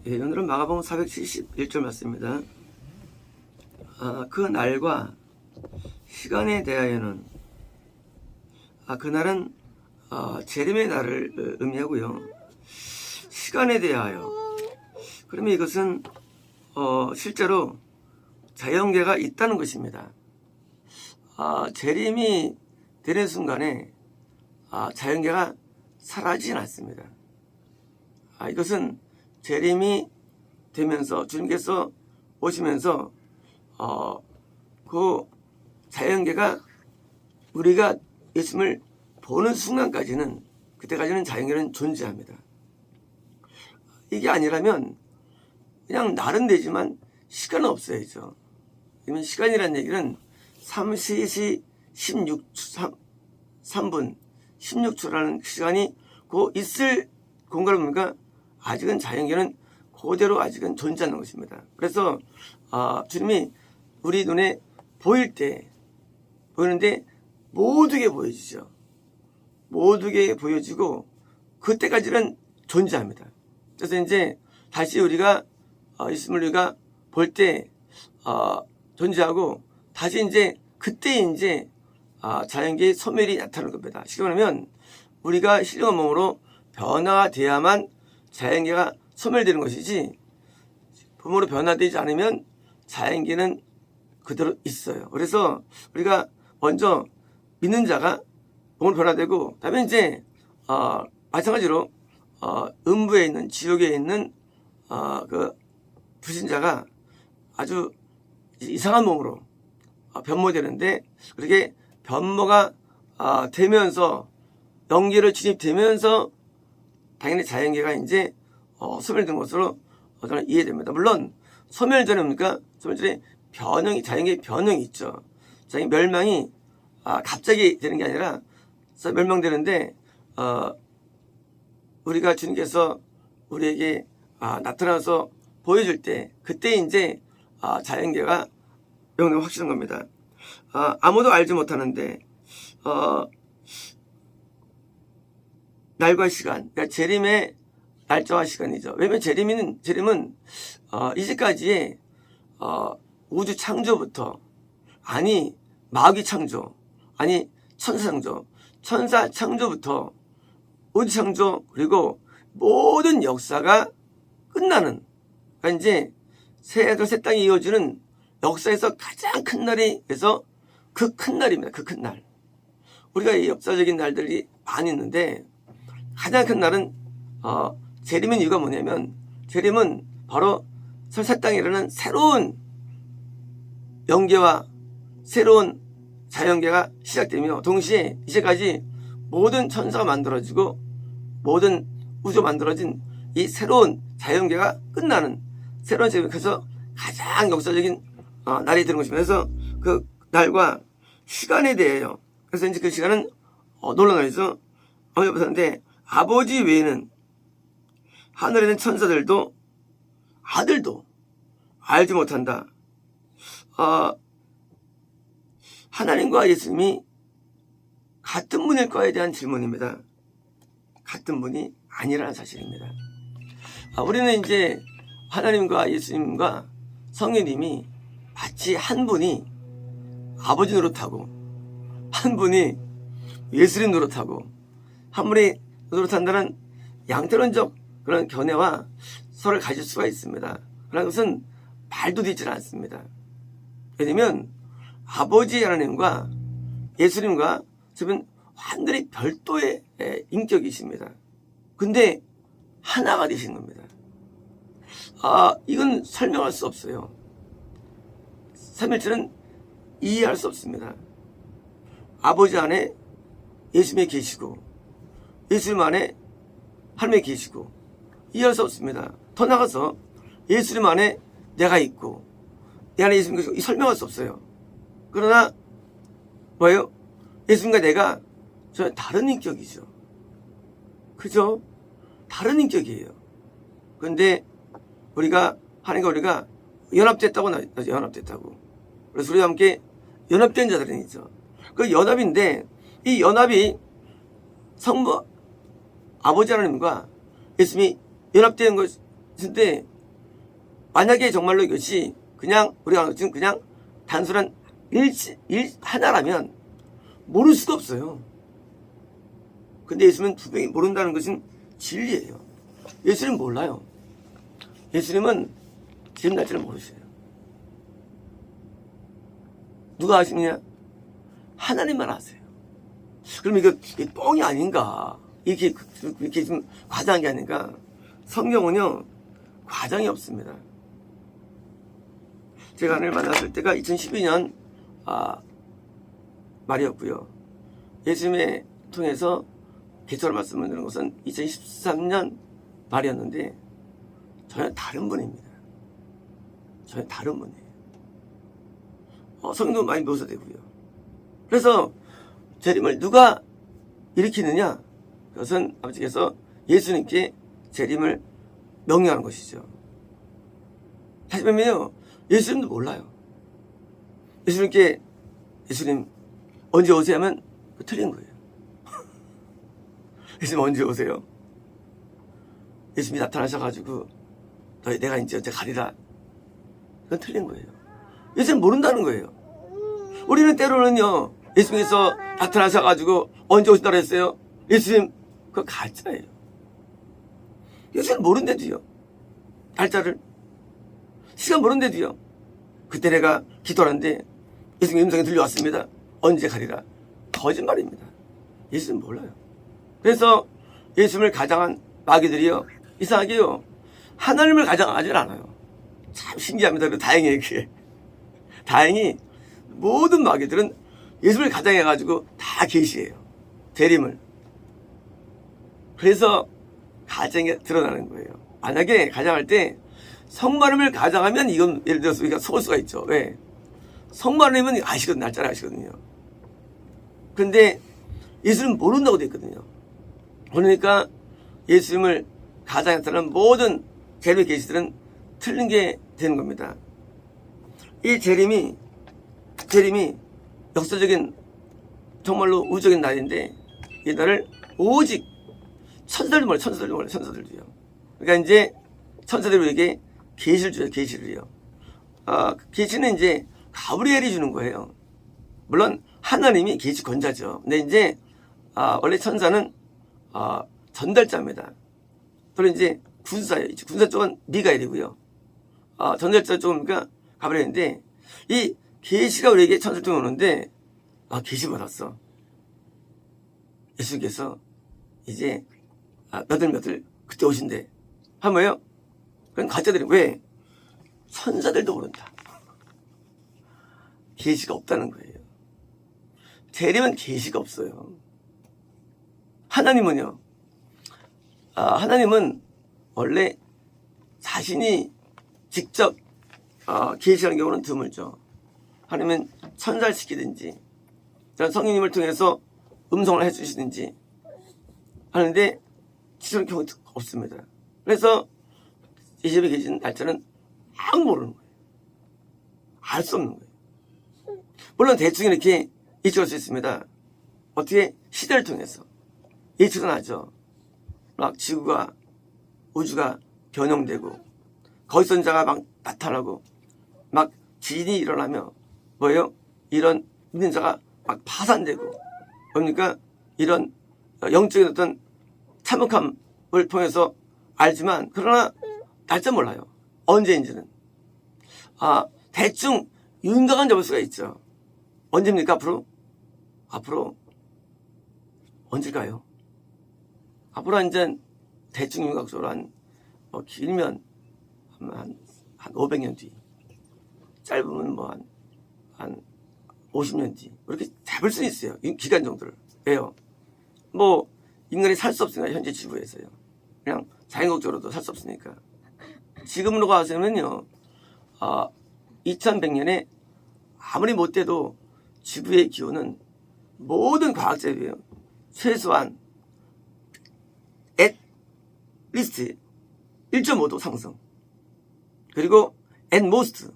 예, 오늘은 마가복음 471절 말씀입니다. 그 날과 시간에 대하여는 그날은 재림의 날을 의미하고요. 시간에 대하여 그러면 이것은 실제로 자연계가 있다는 것입니다. 재림이 되는 순간에 자연계가 사라지진 않습니다. 이것은 재림이 되면서 주님께서 오시면서 그 자연계가 우리가 예수님을 보는 순간까지는 그때까지는 자연계는 존재합니다. 이게 아니라면 그냥 날은 되지만 시간은 없어야죠. 그러면 시간이라는 얘기는 3시 3분 16초라는 시간이 그 있을 공간을 보니까 아직은 자연계는 그대로 아직은 존재하는 것입니다. 그래서 주님이 우리 눈에 보이는데 모두게 보여지죠. 모두게 보여지고 그때까지는 존재합니다. 그래서 이제 다시 우리가 예수님을 우리가 볼 때 존재하고 다시 이제 그때 이제 자연계의 소멸이 나타나는 겁니다. 쉽게 말하면 우리가 신령한 몸으로 변화돼야만 자연계가 소멸되는 것이지 몸으로 변화되지 않으면 자연계는 그대로 있어요. 그래서 우리가 먼저 믿는 자가 몸으로 변화되고 다음에 이제 마찬가지로 음부에 있는 지옥에 있는 그 불신자가 아주 이상한 몸으로 변모되는데 그렇게 변모가 되면서 영계를 진입되면서 당연히 자연계가 이제 소멸된 것으로 저는 이해됩니다. 물론 소멸전에 뭡니까? 소멸전에 자연계의 변형이 있죠. 자연 멸망이 갑자기 되는 게 아니라 멸망되는데 우리가 주님께서 우리에게 나타나서 보여줄 때 그때 이제 자연계가 영원히 확실한 겁니다. 아무도 알지 못하는데 날과 시간, 그러니까 재림의 날짜와 시간이죠. 왜냐면 재림은 이제까지의 우주 창조부터 마귀 창조, 천사 창조, 천사 창조부터 우주 창조 그리고 모든 역사가 끝나는 그러니까 이제 새 하늘 새 땅이 이어지는 역사에서 가장 큰 날이 그래서 그 큰 날입니다. 그 큰 날. 우리가 이 역사적인 날들이 많이 있는데 가장 큰 날은 재림의 이유가 뭐냐면 재림은 바로 새 땅이라는 새로운 영계와 새로운 자연계가 시작되며 동시에 이제까지 모든 천사가 만들어지고 모든 우주가 만들어진 이 새로운 자연계가 끝나는 새로운 재림에서 가장 역사적인 날이 되는 것입니다. 그래서 그 날과 시간에 대해요. 그래서 이제 그 시간은 놀라워서 어머니 보셨는데 아버지 외에는 하늘에 있는 천사들도 아들도 알지 못한다. 하나님과 예수님이 같은 분일까에 대한 질문입니다. 같은 분이 아니라는 사실입니다. 우리는 이제 하나님과 예수님과 성령님이 마치 한 분이 아버지 노릇하고 한 분이 예수님 노릇하고 한 분이 노릇한다는 양태론적 그런 견해와 서로를 가질 수가 있습니다. 그러나 그것은 말도 되지 않습니다. 왜냐하면 아버지 하나님과 예수님과 저는 완전히 별도의 인격이십니다. 근데 하나가 되신 겁니다. 이건 설명할 수 없어요. 삼일체는 이해할 수 없습니다. 아버지 안에 예수님이 계시고 예수님 안에 하나님이 계시고 이해할 수 없습니다. 더 나가서 예수님 안에 내가 있고 내 안에 예수님이 계시고 설명할 수 없어요. 그러나 뭐예요? 예수님과 내가 저는 다른 인격이죠. 그죠? 다른 인격이에요. 그런데 우리가 연합됐다고 연합됐다고. 그래서 우리와 함께 연합된 자들은 있죠. 그 연합인데 이 연합이 성부 아버지 하나님과 예수님이 연합된 것인데 만약에 정말로 이것이 그냥 우리가 지금 그냥 단순한 하나라면 모를 수가 없어요. 근데 예수님은 분명히 모른다는 것은 진리예요. 예수님은 몰라요. 예수님은 지금 날짜를 모르세요. 누가 아시느냐? 하나님만 아세요. 그럼 이게 뻥이 아닌가? 이렇게 좀 과장한 게 아닌가? 성경은요, 과장이 없습니다. 제가 하나님을 만났을 때가 2012년 말이었고요. 예수님의 통해서 개처를 말씀을 드린 것은 2013년 말이었는데 전혀 다른 분입니다. 전혀 다른 분이에요. 성경도 많이 묘사되고요. 그래서 재림을 누가 일으키느냐? 그것은 아버지께서 예수님께 재림을 명령하는 것이죠. 다시 말하면요, 예수님도 몰라요. 예수님께 예수님 언제 오세요 하면 틀린 거예요. 예수님 언제 오세요? 예수님이 나타나셔가지고 내가 이제 언제 가리라. 그건 틀린 거예요. 예수님 모른다는 거예요. 우리는 때로는요, 예수님께서 나타나셔가지고 언제 오신다고 했어요? 예수님 그거 가짜예요. 예수님 모른대도요. 날짜를 시간 모른대도요. 그때 내가 기도하는데 예수님 음성이 들려왔습니다. 언제 가리라. 거짓말입니다. 예수님 몰라요. 그래서 예수님을 가장한 마귀들이요, 이상하게요, 하나님을 가장하지 않아요. 참 신기합니다. 그래서 다행이에요. 그게 다행히 모든 마귀들은 예수님을 가장해가지고 다 계시예요. 재림을. 그래서 가정에 드러나는 거예요. 만약에 가장할 때 성만음을 가장하면 이건 예를 들어서 우리가 속을 수가 있죠. 왜? 성만음은 아시거든요. 날짜를 아시거든요. 그런데 예수님은 모른다고 되어 있거든요. 그러니까 예수님을 가장했다는 모든 재림의 계시들은 틀린 게 되는 겁니다. 이 재림이 역사적인 정말로 우주적인 날인데 이 날을 오직 천사들도 몰라요. 천사들도요. 그러니까 이제 천사들이 우리에게 계시를 줘요. 계시를요. 계시는 이제 가브리엘이 주는 거예요. 물론 하나님이 계시 권자죠. 근데 이제 원래 천사는 전달자입니다. 그리고 이제 군사예요. 군사 쪽은 미가엘이고요. 전달자 쪽은 그러니까 가브리엘인데 이 계시가 우리에게 천사를 통해 오는데 계시 받았어. 예수님께서 이제 몇월 그때 오신대. 한 뭐예요? 그건 가짜들이 왜? 천사들도 모른다. 계시가 없다는 거예요. 재림은 계시가 없어요. 하나님은요. 하나님은 원래 자신이 직접 계시하는 경우는 드물죠. 하나님은 천사를 시키든지 성령님을 통해서 음성을 해주시든지 하는데 지속의 경우는 없습니다. 그래서 이 집에 계신 날짜는 아무 모르는 거예요. 알 수 없는 거예요. 물론 대충 이렇게 예측할 수 있습니다. 어떻게? 시대를 통해서 예측은 하죠. 막 지구가 우주가 변형되고 거짓 선자가 막 나타나고 막 지진이 일어나며 뭐예요? 이런 믿는 자가 막 파산되고 그러니까 이런 영적인 어떤 참혹함을 통해서 알지만 그러나 날짜 몰라요. 언제인지는. 대충 윤곽은 잡을 수가 있죠. 언제입니까? 앞으로 언제일까요? 앞으로 이제 대충 윤곽적으로 길면 한 500년 뒤, 짧으면 한 50년 뒤 이렇게 잡을 수 있어요. 기간 정도를. 왜요? 인간이 살 수 없으니까 현재 지구에서요. 그냥 자연국적으로도 살 수 없으니까. 지금으로 가서는요, 2100년에 아무리 못돼도 지구의 기온은 모든 과학자들이요, 최소한 at least 1.5도 상승. 그리고 at most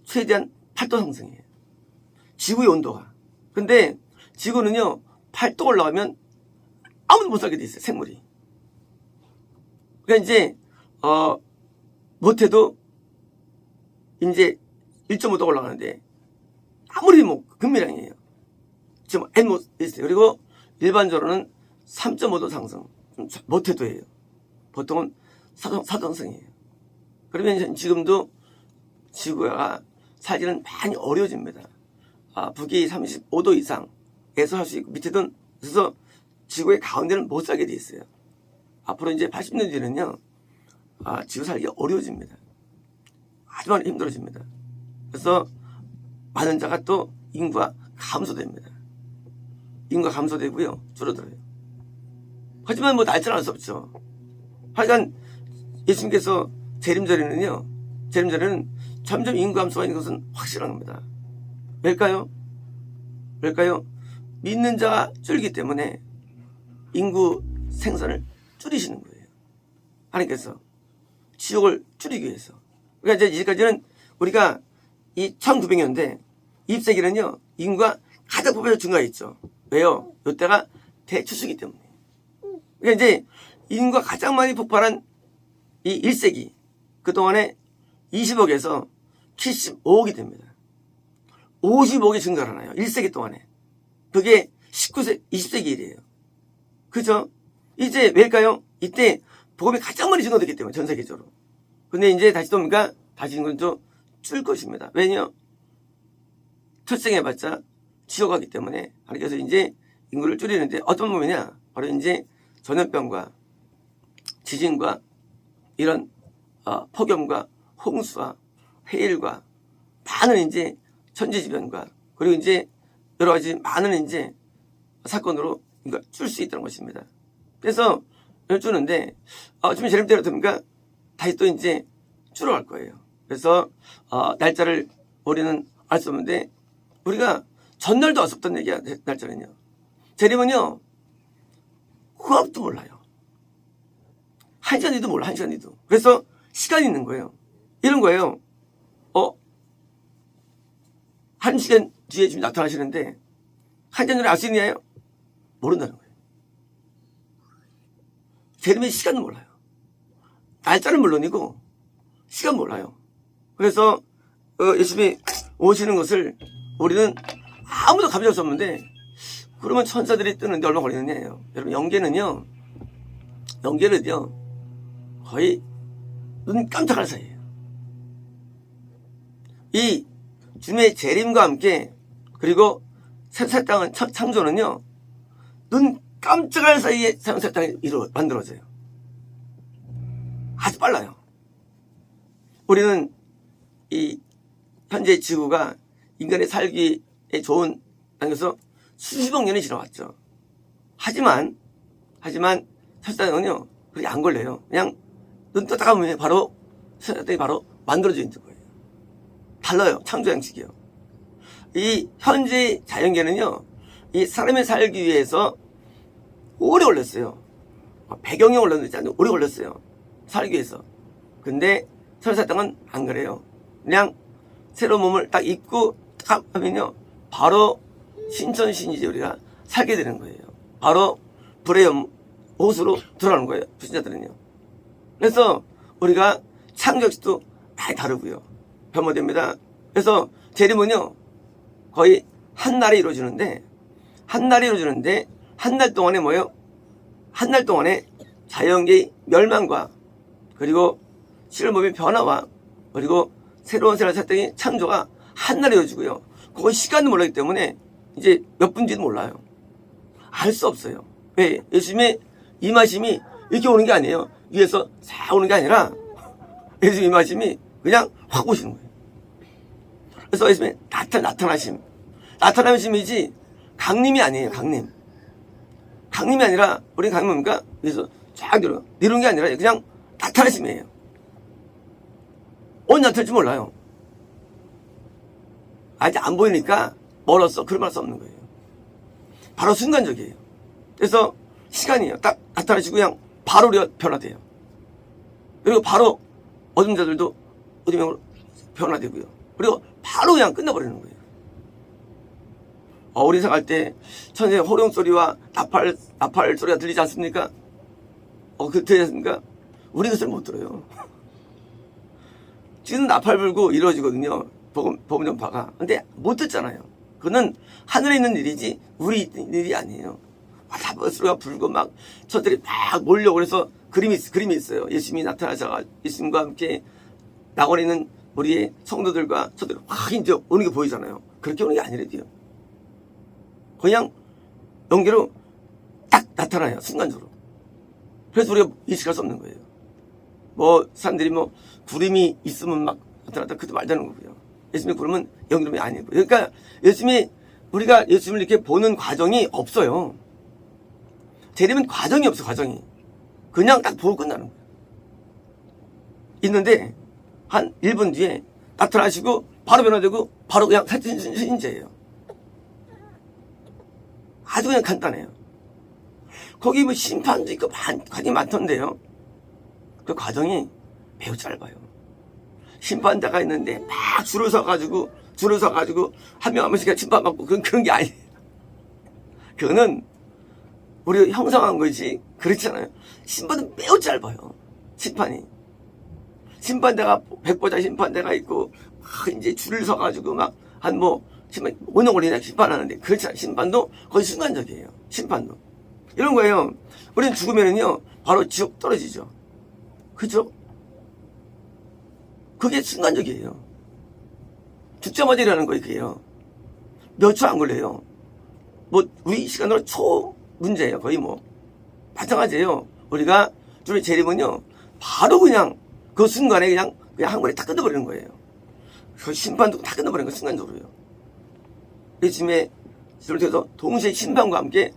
최대한 8도 상승이에요. 지구의 온도가. 근데 지구는요, 8도 올라가면 아무도 못 살게 돼 있어요, 생물이. 그러니까 이제, 못해도 이제 1.5도 올라가는데 아무리 뭐 금미량이에요. 지금 N 있어요. 그리고 일반적으로는 3.5도 상승, 못해도 해요. 보통은 사동성이에요. 그러면 지금도 지구가 살기는 많이 어려워집니다. 북위 35도 이상에서 할 수 있고 밑에는 그래서 지구의 가운데는 못 살게 돼 있어요. 앞으로 이제 80년 뒤는요, 지구 살기 어려워집니다. 아주 많이 힘들어집니다. 그래서 많은 자가 또 인구가 감소됩니다. 인구가 감소되고요, 줄어들어요. 하지만 뭐 날짜는 알 수 없죠. 하여간 예수님께서 재림전에는 점점 인구 감소가 있는 것은 확실한 겁니다. 왜일까요? 믿는 자가 줄기 때문에 인구 생산을 줄이시는 거예요. 하나님께서 지옥을 줄이기 위해서. 그러니까 이제 이제까지는 우리가 이 1900년대 20세기는요 인구가 가장 폭발적으로 증가했죠. 왜요? 이때가 대추수기 때문에. 그러니까 이제 인구가 가장 많이 폭발한 이 1세기 그동안에 20억에서 75억이 됩니다. 55억이 증가하나요? 1세기 동안에. 그게 20세기 일이에요. 그죠? 이제 왜일까요? 이때 복음이 가장 많이 증가됐기 때문에 전 세계적으로. 근데 이제 다시 또 뭡니까? 다시 인구는 좀 줄 것입니다. 왜냐? 출생해봤자 지옥하기 때문에 하나님께서 이제 인구를 줄이는데 어떤 부분이냐? 바로 이제 전염병과 지진과 이런 폭염과 홍수와 해일과 많은 이제 천재지변과 그리고 이제 여러 가지 많은 이제 사건으로 줄 수 있다는 것입니다. 그래서 주는데 지금 재림 때로 됩니까? 다시 또 이제 줄어갈 거예요. 그래서 날짜를 우리는 알 수 없는데 우리가 전날도 알 수 없다는 얘기야. 날짜는요. 재림은요 후압도 몰라요. 1시간 뒤도 몰라. 1시간 뒤도. 그래서 시간이 있는 거예요. 이런 거예요. 1시간 뒤에 지금 나타나시는데 1시간 전에 알 수 있냐요? 모른다는 거예요. 재림의 시간은 몰라요. 날짜는 물론이고 시간 몰라요. 그래서 예수님이 오시는 것을 우리는 아무도 감지할 수 없는데 그러면 천사들이 뜨는데 얼마 걸리느냐예요. 여러분 영계는요 거의 눈 깜짝할 사이에요. 이 주님의 재림과 함께 그리고 새 땅은 창조는요 눈 깜짝할 사이에 새 땅이 만들어져요. 아주 빨라요. 우리는 이 현재 지구가 인간의 살기에 좋은 땅에서 수십억 년이 지나왔죠. 하지만 새 땅은요 그렇게 안 걸려요. 그냥 눈 떴다가 보면 바로 새 땅이 바로 만들어져 있는 거예요. 달라요. 창조 양식이요. 이 현재 자연계는요 이 사람이 살기 위해서 오래 걸렸어요. 100여 년 걸렸는데 오래 걸렸어요. 살기 위해서. 근데 새 땅은 안 그래요. 그냥 새로운 몸을 딱 입고 딱 하면요 바로 신천신이제 우리가 살게 되는 거예요. 바로 불의 옷으로 들어가는 거예요. 불신자들은요. 그래서 우리가 창조식도 많이 다르고요. 변모됩니다. 그래서 재림은요 거의 한 날에 이루어지는데 한 달 동안에 뭐예요? 한 달 동안에 자연계의 멸망과 그리고 실험법의 변화와 그리고 새로운 새 땅의 창조가 한 날에 이루어지고요. 그건 시간도 모르기 때문에 이제 몇 분인지도 몰라요. 알 수 없어요. 왜? 예수님의 임하심이 이렇게 오는 게 아니에요. 위에서 싹 오는 게 아니라 예수님 임하심이 그냥 확 오시는 거예요. 그래서 예수님의 나타나심이지 강림이 아니에요. 강림이 아니라 우리 강림 뭡니까? 위에서 쫙 내려오는 게 아니라 그냥 나타나심이에요. 언제 나타날지 몰라요. 아직 안 보이니까 멀었어. 그런 말 할 수 없는 거예요. 바로 순간적이에요. 그래서 시간이에요. 딱 나타나시고 그냥 바로 우리가 변화돼요. 그리고 바로 어둠 자들도 어둠으로 변화되고요. 그리고 바로 그냥 끝나버리는 거예요. 우리 생각할 때 천사의 호령 소리와 나팔 소리가 들리지 않습니까? 들리지 않습니까? 우리 그것을 못 들어요. 지금 나팔 불고 이루어지거든요. 복음 전파가. 근데 못 듣잖아요. 그거는 하늘에 있는 일이지 우리 일이 아니에요. 다 버스가 불고 막 저들이 막 몰려. 그래서 그림이 있어요. 예수님이 나타나셔가 예수님과 함께 낙원에 있는 우리의 성도들과 저들이 확 이제 오는 게 보이잖아요. 그렇게 오는 게 아니래요. 그냥 연기로 딱 나타나요. 순간적으로. 그래서 우리가 인식할 수 없는 거예요. 뭐 사람들이 뭐 구름이 있으면 막 나타났다 그것도 말도 안 되는 거고요. 예수님의 구름은 연기름이 아니고. 그러니까 우리가 예수님을 이렇게 보는 과정이 없어요. 재림은 과정이 없어. 과정이. 그냥 딱 보고 끝나는 거예요. 있는데 한 1분 뒤에 나타나시고 바로 변화되고 바로 그냥 신인제예요. 아주 그냥 간단해요. 거기 뭐 심판도 있고 과정이 많던데요. 그 과정이 매우 짧아요. 심판자가 있는데 막 줄을 서가지고 한 명 한 명씩 심판받고 그런 게 아니에요. 그거는 우리가 형상한 거지 그렇잖아요. 심판은 매우 짧아요. 심판대가 100보자 심판대가 있고 막 이제 줄을 서가지고 막 한 뭐 심판 5년 걸리나 심판하는데 그렇지 않아요. 심판도 거의 순간적이에요. 심판도 이런 거예요. 우리는 죽으면은요 바로 지옥 떨어지죠. 그죠? 그게 순간적이에요. 죽자마자 일어나는 거예요. 그게요. 몇 초 안 걸려요. 뭐 우리 시간으로 초 문제예요. 거의 뭐 마찬가지예요. 우리가 주의 재림은요 바로 그냥 그 순간에 그냥 한 번에 다 끝내버리는 거예요. 그 심판도 다 끝내버리는 거예요. 순간적으로요. 예수님의 지도를 통해서 동시에 심판과 함께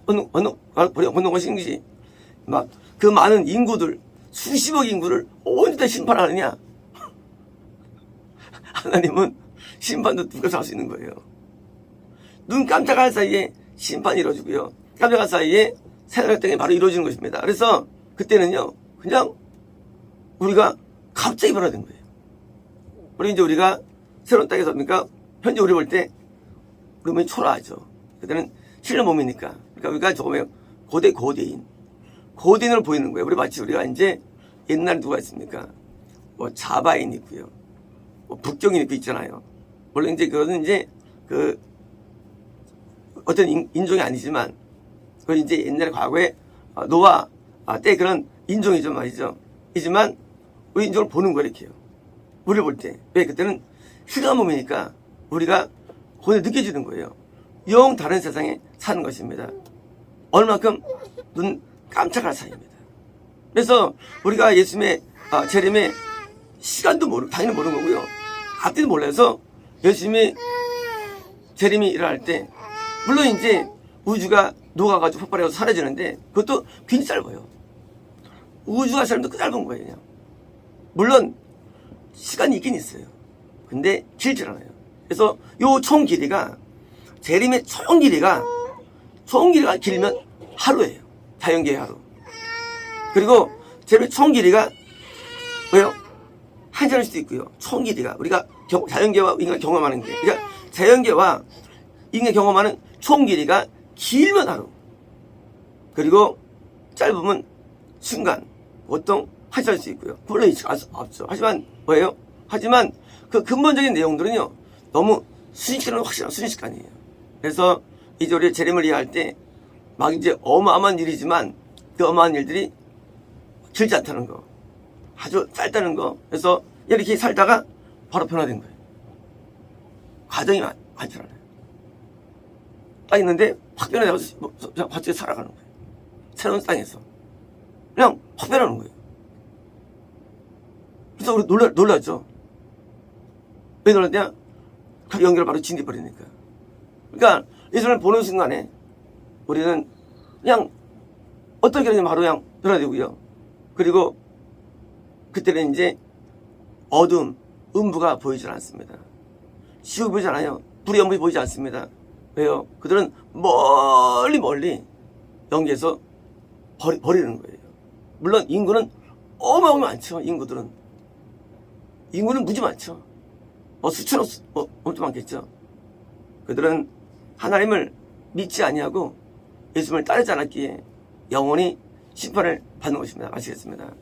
어느 것인 것이 막 그 많은 인구들 수십억 인구를 언제 심판하느냐. 하나님은 심판도 누가 할 수 있는 거예요. 눈 깜짝할 사이에 심판이 이루어지고요. 깜짝할 사이에 새하늘 땅이 바로 이루어지는 것입니다. 그래서 그때는요 그냥 우리가 갑자기 변화된 거예요. 우리가 새로운 땅에서 그러니까 현재 우리 볼 때 우리 몸이 초라하죠. 그때는 실내 몸이니까. 그러니까 우리가 조금의 고대인으로 보이는 거예요. 마치 우리가 이제 옛날 누가 있습니까? 뭐 자바인 있고요. 뭐 북경인 있잖아요. 물론 이제 그거는 이제 그 어떤 인종이 아니지만 그건 이제 옛날에 과거에 노아 때 그런 인종이죠 말이죠. 이지만 우리 인종을 보는 거예요. 이렇게요. 우리를 볼 때. 왜? 그때는 휘가 몸이니까 우리가 그걸 느껴지는 거예요. 영 다른 세상에 사는 것입니다. 얼마큼 눈 깜짝할 사이입니다. 그래서 우리가 예수님의 재림의 시간도 당연히 모르는 거고요. 앞뒤도 몰라서 예수님이 재림이 일어날 때 물론 이제 우주가 녹아가지고 폭발해서 사라지는데 그것도 굉장히 짧아요. 우주가 사람도 그 짧은 거예요. 그냥. 물론 시간이 있긴 있어요. 근데 길질 않아요. 그래서 요 총 길이가 재림의 총 길이가 길면 하루예요. 자연계의 하루. 그리고 재림의 총 길이가 왜요? 한 시간일 수도 있고요. 총 길이가 우리가 자연계와 인간 경험하는 게 그러니까 자연계와 인간 경험하는 총 길이가 길면 하루. 그리고 짧으면 순간 보통 한 시간일 수 있고요. 물론 알 수 없죠. 하지만 뭐예요? 하지만 그 근본적인 내용들은요 너무 순식간은 확실한 순식간이에요. 그래서 이제 우리 재림을 이해할 때 막 이제 어마어마한 일이지만 그 어마어마한 일들이 길지 않다는 거, 아주 짧다는 거. 그래서 이렇게 살다가 바로 변화된 거예요. 과정이 많지 않아요. 딱 있는데 확 변화돼서 갑자기 살아가는 거예요. 새로운 땅에서 그냥 확 변하는 거예요. 그래서 우리 놀랐죠. 왜 놀랐냐? 그 연결을 바로 진입해버리니까. 그러니까 예수님을 보는 순간에 우리는 그냥 어떤 결론이 바로 그냥 변화되고요. 그리고 그때는 이제 어둠, 음부가 보이질 않습니다. 지옥이 보이지 않아요. 불의 연분이 보이지 않습니다. 왜요? 그들은 멀리 연기에서 버리는 거예요. 물론 인구는 어마어마하게 많죠. 인구는 무지 많죠. 수천억 엄청 많겠죠. 그들은 하나님을 믿지 아니하고 예수님을 따르지 않았기에 영원히 심판을 받는 것입니다. 아시겠습니다.